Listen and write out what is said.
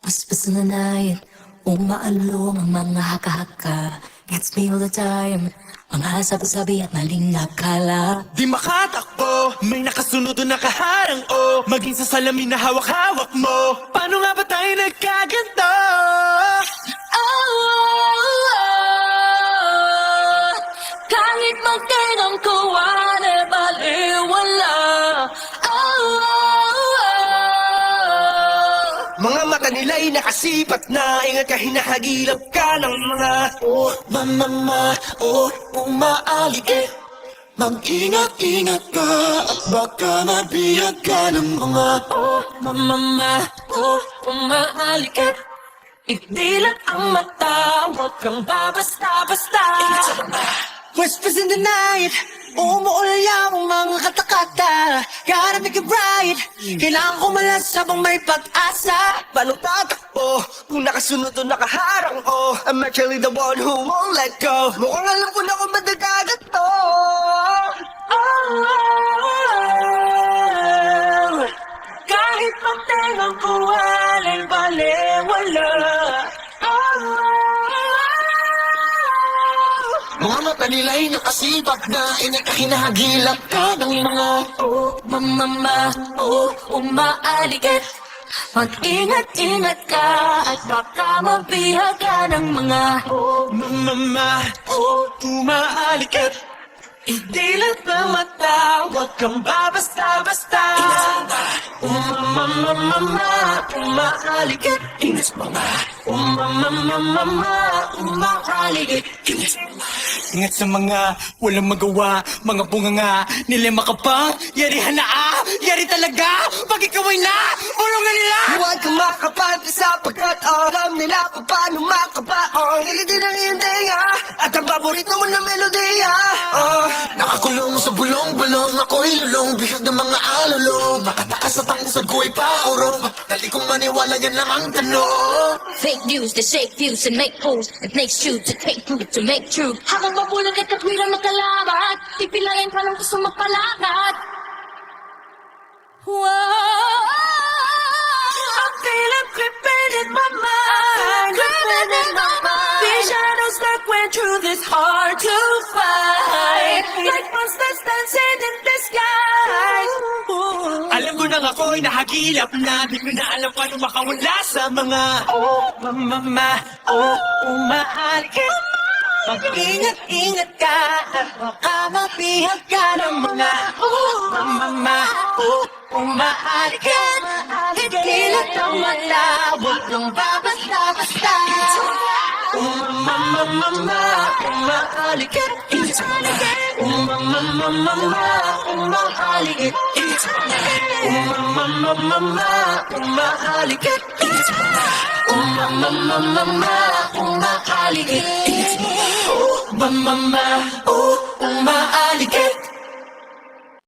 Whispers in the night, umaalong ang mga haka-haka. Gets me all the time, mga sabi-sabi at maling akala. Di makatakbo, may nakasunod o nakaharang o maging sa salamin na hawak-hawak mo. Paano nga ba tayo nagkaganto? Kahit magtinong ko, wane baliwala. Mga mata nila'y nakasipat na, ingat ka, hinahagilap ka ng mga mama, umaaligid. Mag-ingat-ingat ka at baka mabiyag ka ng mga Mama, umaaligid. Idilat ang mata, huwag kang babasta-basta. Whispers in the night, umuulyam ang mga katakata. Gotta make it right, kailangan ko malas habang may pag-asa. Paano tatakbo kung nakasunod o nakaharang o I'm actually the one who won't let go. Mukhang alam ko na kung madagagat to. Kahit magtinong ko, walay baliwala. Mga mata nila'y nakasipat na, ingat ka, hinahagilap ka ng mga Mama, umaaligid. Mag-ingat-ingat ka at baka mabihag ka ng mga mama, umaalikit. idilat na mata, huwag kang babasta-basta. Mama, umaaligid. Ingat mga Mama, umaaligid. Ingat sa mga walang magawa, mga bunganga, nila makapang, yarihan na yari talaga, pag ikaw ay na, bulungan nila! Huwag kang makapante sapagkat alam nila kung paano makabaon, hilidin ang iyong tenga, at ang paborito mo na melodiya. Nakakulong sa bulong-bulong, ako'y lulong, bihag ng mga alulong, makatakas at ang usad ko'y paurong, dali kong maniwala yan lang ang tanong. Fake news, they shake views and make fools. It makes truth to take proof to make truth. Habang mabulag at katwirang magkalabat, pipilayan pa ng gusto magpalakat. I'm feeling creeping in my mind, creeping in my mind. These shadows lurk when truth is hard to find, like monsters dancing in the sky. Alam ko nang ako'y nahagilap na, di ko na alam paano makawala sa mga mama, umaalikit. Mag-ingat-ingat ka at baka mabihag ka ng mga mama, umaalikit. Higilat ang mata, huwag kang babasta-basta. Mama, umaalikit. Mama, umaalikit. Mama, umaalikit. Mama, umaalikit. Mama,